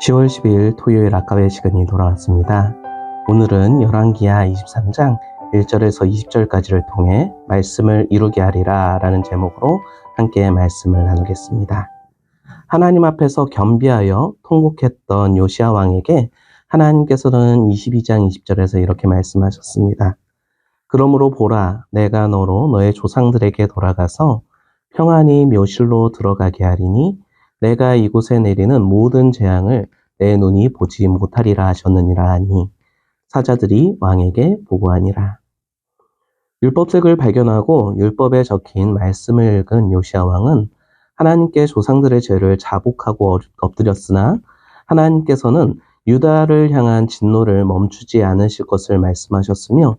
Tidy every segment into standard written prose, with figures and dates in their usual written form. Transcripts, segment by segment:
10월 12일 토요일 아까의 시간이 돌아왔습니다. 오늘은 열왕기하 23장 1절에서 20절까지를 통해 말씀을 이루게 하리라 라는 제목으로 함께 말씀을 나누겠습니다. 하나님 앞에서 겸비하여 통곡했던 요시야 왕에게 하나님께서는 22장 20절에서 이렇게 말씀하셨습니다. 그러므로 보라, 내가 너로 너의 조상들에게 돌아가서 평안히 묘실로 들어가게 하리니 내가 이곳에 내리는 모든 재앙을 내 눈이 보지 못하리라 하셨느니라 하니 사자들이 왕에게 보고하니라. 율법책을 발견하고 율법에 적힌 말씀을 읽은 요시야 왕은 하나님께 조상들의 죄를 자복하고 엎드렸으나 하나님께서는 유다를 향한 진노를 멈추지 않으실 것을 말씀하셨으며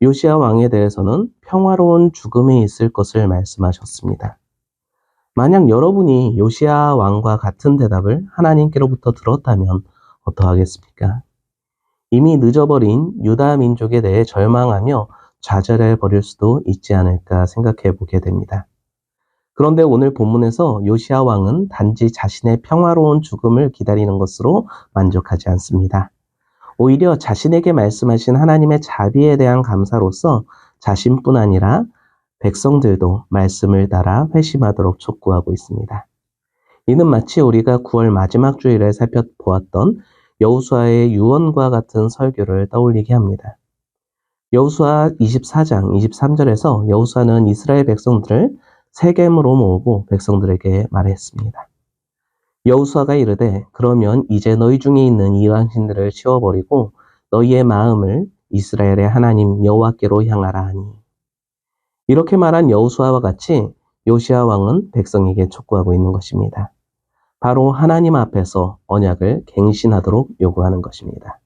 요시야 왕에 대해서는 평화로운 죽음이 있을 것을 말씀하셨습니다. 만약 여러분이 요시야 왕과 같은 대답을 하나님께로부터 들었다면 어떠하겠습니까? 이미 늦어버린 유다 민족에 대해 절망하며 좌절해 버릴 수도 있지 않을까 생각해 보게 됩니다. 그런데 오늘 본문에서 요시야 왕은 단지 자신의 평화로운 죽음을 기다리는 것으로 만족하지 않습니다. 오히려 자신에게 말씀하신 하나님의 자비에 대한 감사로서 자신뿐 아니라 백성들도 말씀을 따라 회심하도록 촉구하고 있습니다. 이는 마치 우리가 9월 마지막 주일에 살펴보았던 여호수아의 유언과 같은 설교를 떠올리게 합니다. 여호수아 24장 23절에서 여호수아는 이스라엘 백성들을 세겜으로 모으고 백성들에게 말했습니다. 여호수아가 이르되 그러면 이제 너희 중에 있는 이방신들을 치워버리고 너희의 마음을 이스라엘의 하나님 여호와께로 향하라 하니 이렇게 말한 여호수아와 같이 요시야 왕은 백성에게 촉구하고 있는 것입니다. 바로 하나님 앞에서 언약을 갱신하도록 요구하는 것입니다.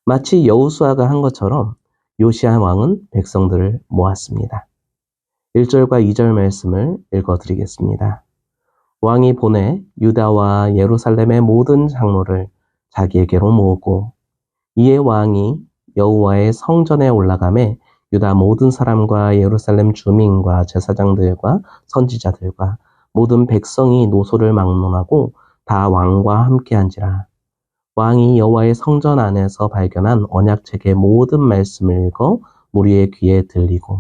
마치 여호수아가 한 것처럼 요시야 왕은 백성들을 모았습니다. 1절과 2절 말씀을 읽어드리겠습니다. 왕이 보내 유다와 예루살렘의 모든 장로를 자기에게로 모으고 이에 왕이 여호와의 성전에 올라가매 유다 모든 사람과 예루살렘 주민과 제사장들과 선지자들과 모든 백성이 노소를 막론하고 다 왕과 함께한지라. 왕이 여호와의 성전 안에서 발견한 언약책의 모든 말씀을 읽어 무리의 귀에 들리고.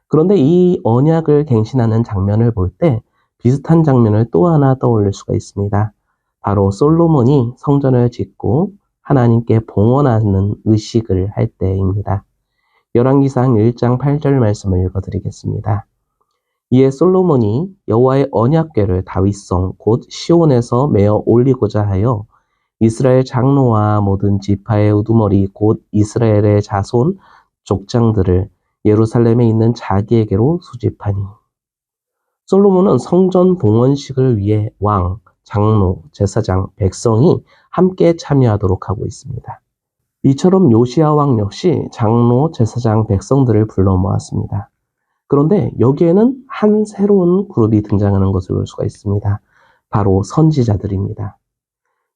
그런데 이 언약을 갱신하는 장면을 볼 때 비슷한 장면을 또 하나 떠올릴 수가 있습니다. 바로 솔로몬이 성전을 짓고 하나님께 봉헌하는 의식을 할 때입니다. 열왕기상 1장 8절 말씀을 읽어드리겠습니다. 이에 솔로몬이 여호와의 언약궤를 다윗성 곧 시온에서 메어 올리고자 하여 이스라엘 장로와 모든 지파의 우두머리 곧 이스라엘의 자손 족장들을 예루살렘에 있는 자기에게로 수집하니 솔로몬은 성전 봉헌식을 위해 왕, 장로, 제사장, 백성이 함께 참여하도록 하고 있습니다. 이처럼 요시야 왕 역시 장로, 제사장, 백성들을 불러 모았습니다. 그런데 여기에는 한 새로운 그룹이 등장하는 것을 볼 수가 있습니다. 바로 선지자들입니다.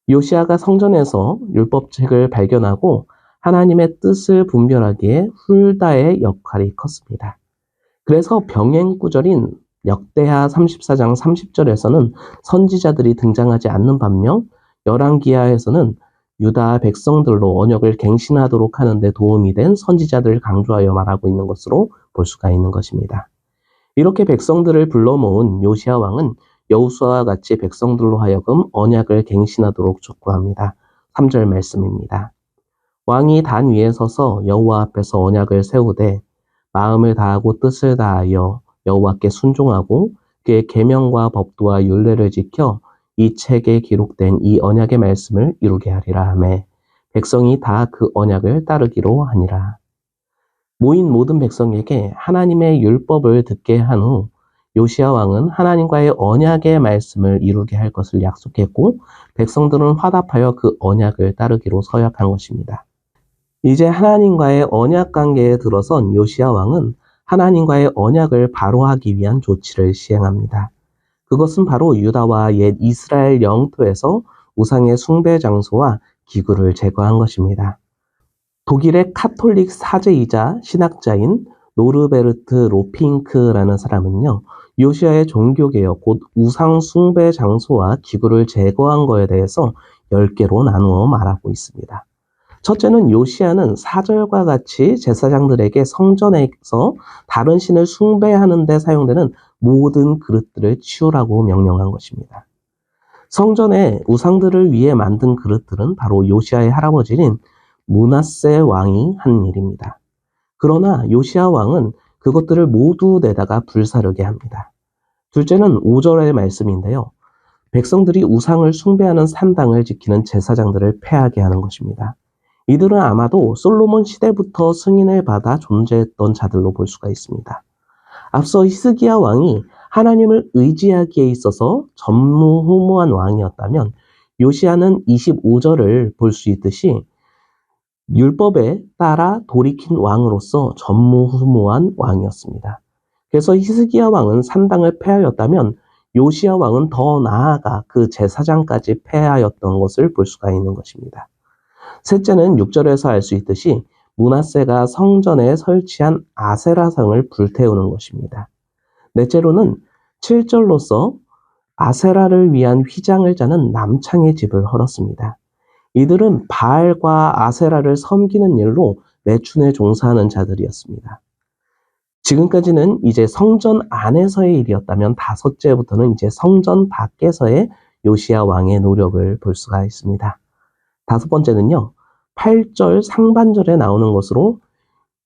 요시야가 성전에서 율법책을 발견하고 하나님의 뜻을 분별하기에 훌다의 역할이 컸습니다. 그래서 병행 구절인 역대하 34장 30절에서는 선지자들이 등장하지 않는 반면 열왕기하에서는 유다 백성들로 언약을 갱신하도록 하는 데 도움이 된 선지자들을 강조하여 말하고 있는 것으로 볼 수가 있는 것입니다. 이렇게 백성들을 불러 모은 요시야 왕은 여호수아와 같이 백성들로 하여금 언약을 갱신하도록 촉구합니다. 3절 말씀입니다. 왕이 단 위에 서서 여호와 앞에서 언약을 세우되 마음을 다하고 뜻을 다하여 여호와께 순종하고 그의 계명과 법도와 율례를 지켜 이 책에 기록된 이 언약의 말씀을 이루게 하리라 하매 백성이 다 그 언약을 따르기로 하니라. 모인 모든 백성에게 하나님의 율법을 듣게 한 후 요시야 왕은 하나님과의 언약의 말씀을 이루게 할 것을 약속했고 백성들은 화답하여 그 언약을 따르기로 서약한 것입니다. 이제 하나님과의 언약 관계에 들어선 요시야 왕은 하나님과의 언약을 바로하기 위한 조치를 시행합니다. 그것은 바로 유다와 옛 이스라엘 영토에서 우상의 숭배 장소와 기구를 제거한 것입니다. 독일의 카톨릭 사제이자 신학자인 노르베르트 로핑크라는 사람은요, 요시야의 종교개혁, 곧 우상 숭배 장소와 기구를 제거한 거에 대해서 10개로 나누어 말하고 있습니다. 첫째는 요시야는 사절과 같이 제사장들에게 성전에서 다른 신을 숭배하는 데 사용되는 모든 그릇들을 치우라고 명령한 것입니다. 성전에 우상들을 위해 만든 그릇들은 바로 요시야의 할아버지인 므낫세 왕이 한 일입니다. 그러나 요시야 왕은 그것들을 모두 내다가 불사르게 합니다. 둘째는 5절의 말씀인데요. 백성들이 우상을 숭배하는 산당을 지키는 제사장들을 패하게 하는 것입니다. 이들은 아마도 솔로몬 시대부터 승인을 받아 존재했던 자들로 볼 수가 있습니다. 앞서 히스기야 왕이 하나님을 의지하기에 있어서 전무후무한 왕이었다면 요시야는 25절을 볼 수 있듯이 율법에 따라 돌이킨 왕으로서 전무후무한 왕이었습니다. 그래서 히스기야 왕은 산당을 폐하였다면 요시야 왕은 더 나아가 그 제사장까지 폐하였던 것을 볼 수가 있는 것입니다. 셋째는 6절에서 알 수 있듯이 므낫세가 성전에 설치한 아세라상을 불태우는 것입니다. 넷째로는 7절로서 아세라를 위한 휘장을 짜는 남창의 집을 헐었습니다. 이들은 바알과 아세라를 섬기는 일로 매춘에 종사하는 자들이었습니다. 지금까지는 이제 성전 안에서의 일이었다면 다섯째부터는 이제 성전 밖에서의 요시야 왕의 노력을 볼 수가 있습니다. 다섯 번째는요, 8절 상반절에 나오는 것으로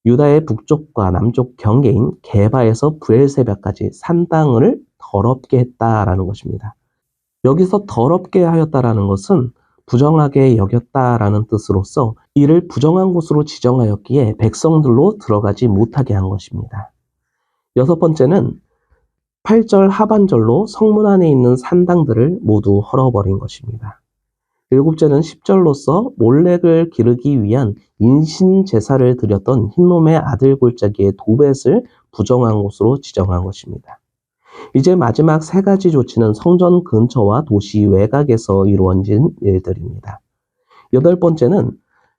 유다의 북쪽과 남쪽 경계인 게바에서 브엘세바까지 산당을 더럽게 했다라는 것입니다. 여기서 더럽게 하였다라는 것은 부정하게 여겼다라는 뜻으로서 이를 부정한 곳으로 지정하였기에 백성들로 들어가지 못하게 한 것입니다. 여섯 번째는 8절 하반절로 성문 안에 있는 산당들을 모두 헐어버린 것입니다. 일곱째는 10절로서 몰렉을 기르기 위한 인신 제사를 드렸던 흰놈의 아들 골짜기의 도벳을 부정한 곳으로 지정한 것입니다. 이제 마지막 세 가지 조치는 성전 근처와 도시 외곽에서 이루어진 일들입니다. 여덟 번째는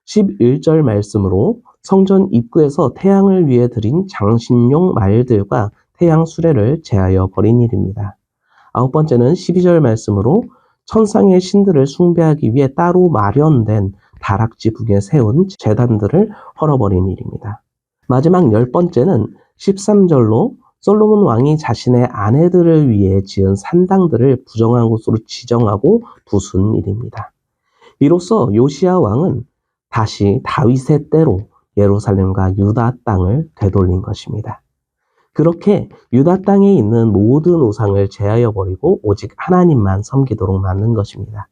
11절 말씀으로 성전 입구에서 태양을 위해 드린 장신용 말들과 태양 수레를 제하여 버린 일입니다. 아홉 번째는 12절 말씀으로 천상의 신들을 숭배하기 위해 따로 마련된 다락지 북에 세운 제단들을 헐어버린 일입니다. 마지막 열 번째는 13절로 솔로몬 왕이 자신의 아내들을 위해 지은 산당들을 부정한 곳으로 지정하고 부순 일입니다. 이로써 요시야 왕은 다시 다윗의 때로 예루살렘과 유다 땅을 되돌린 것입니다. 그렇게 유다 땅에 있는 모든 우상을 제하여 버리고 오직 하나님만 섬기도록 만든 것입니다.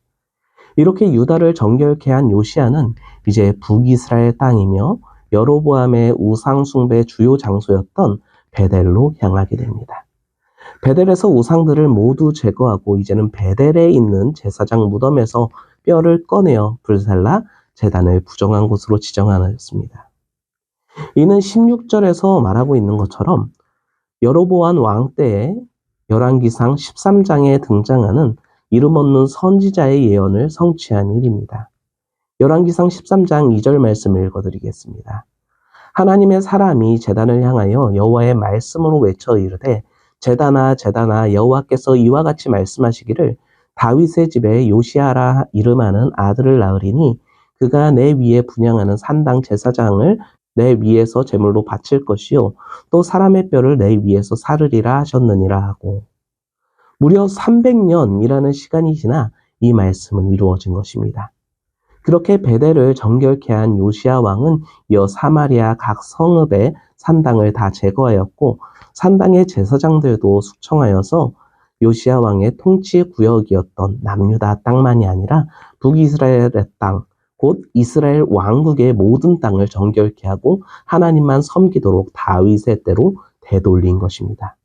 이렇게 유다를 정결케 한 요시야는 이제 북이스라엘 땅이며 여로보암의 우상 숭배 주요 장소였던 베델로 향하게 됩니다. 베델에서 우상들을 모두 제거하고 이제는 베델에 있는 제사장 무덤에서 뼈를 꺼내어 불살라 제단을 부정한 곳으로 지정하였습니다. 이는 16절에서 말하고 있는 것처럼 여로보암 왕 때에 열왕기상 13장에 등장하는 이름 없는 선지자의 예언을 성취한 일입니다. 열왕기상 13장 2절 말씀을 읽어드리겠습니다. 하나님의 사람이 제단을 향하여 여호와의 말씀으로 외쳐 이르되 제단아 제단아 여호와께서 이와 같이 말씀하시기를 다윗의 집에 요시야라 이름하는 아들을 낳으리니 그가 내 위에 분향하는 산당 제사장을 내 위에서 제물로 바칠 것이요 또 사람의 뼈를 내 위에서 사르리라 하셨느니라 하고 무려 300년이라는 시간이 지나 이 말씀은 이루어진 것입니다. 그렇게 베델을 정결케 한 요시야 왕은 이어 사마리아 각 성읍의 산당을 다 제거하였고 산당의 제사장들도 숙청하여서 요시야 왕의 통치 구역이었던 남유다 땅만이 아니라 북이스라엘의 땅, 곧 이스라엘 왕국의 모든 땅을 정결케 하고 하나님만 섬기도록 다윗의 때로 되돌린 것입니다.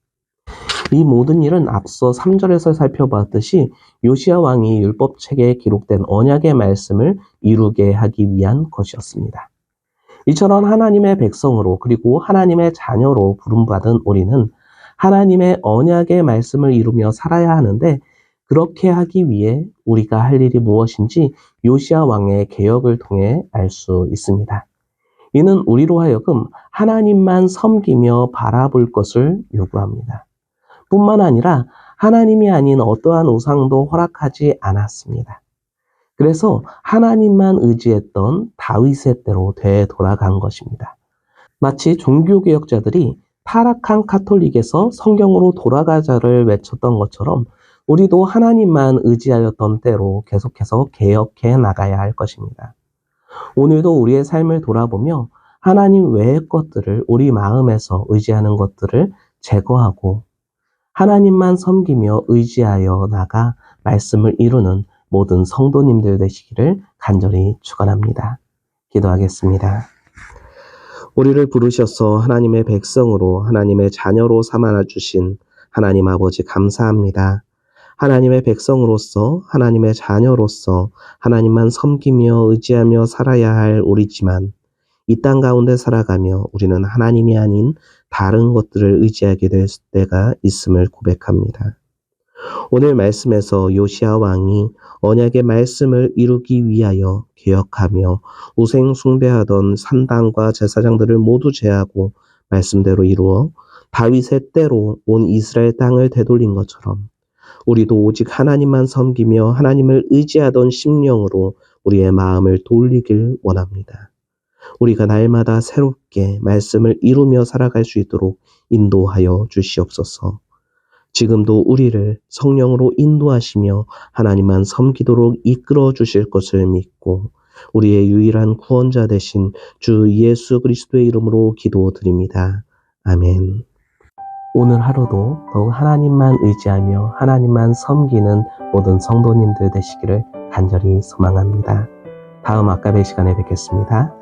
이 모든 일은 앞서 3절에서 살펴봤듯이 요시야 왕이 율법책에 기록된 언약의 말씀을 이루게 하기 위한 것이었습니다. 이처럼 하나님의 백성으로 그리고 하나님의 자녀로 부름받은 우리는 하나님의 언약의 말씀을 이루며 살아야 하는데 그렇게 하기 위해 우리가 할 일이 무엇인지 요시야 왕의 개혁을 통해 알 수 있습니다. 이는 우리로 하여금 하나님만 섬기며 바라볼 것을 요구합니다. 뿐만 아니라 하나님이 아닌 어떠한 우상도 허락하지 않았습니다. 그래서 하나님만 의지했던 다윗의 때로 되돌아간 것입니다. 마치 종교개혁자들이 타락한 카톨릭에서 성경으로 돌아가자를 외쳤던 것처럼 우리도 하나님만 의지하였던 때로 계속해서 개혁해 나가야 할 것입니다. 오늘도 우리의 삶을 돌아보며 하나님 외의 것들을 우리 마음에서 의지하는 것들을 제거하고 하나님만 섬기며 의지하여 나가 말씀을 이루는 모든 성도님들 되시기를 간절히 축원합니다. 기도하겠습니다. 우리를 부르셔서 하나님의 백성으로 하나님의 자녀로 삼아 주신 하나님 아버지 감사합니다. 하나님의 백성으로서 하나님의 자녀로서 하나님만 섬기며 의지하며 살아야 할 우리지만 이 땅 가운데 살아가며 우리는 하나님이 아닌 다른 것들을 의지하게 될 때가 있음을 고백합니다. 오늘 말씀에서 요시야 왕이 언약의 말씀을 이루기 위하여 개혁하며 우상 숭배하던 산당과 제사장들을 모두 제하고 말씀대로 이루어 다윗의 때로 온 이스라엘 땅을 되돌린 것처럼 우리도 오직 하나님만 섬기며 하나님을 의지하던 심령으로 우리의 마음을 돌리길 원합니다. 우리가 날마다 새롭게 말씀을 이루며 살아갈 수 있도록 인도하여 주시옵소서. 지금도 우리를 성령으로 인도하시며 하나님만 섬기도록 이끌어 주실 것을 믿고 우리의 유일한 구원자 되신 주 예수 그리스도의 이름으로 기도드립니다. 아멘. 오늘 하루도 더욱 하나님만 의지하며 하나님만 섬기는 모든 성도님들 되시기를 간절히 소망합니다. 다음 아까의 시간에 뵙겠습니다.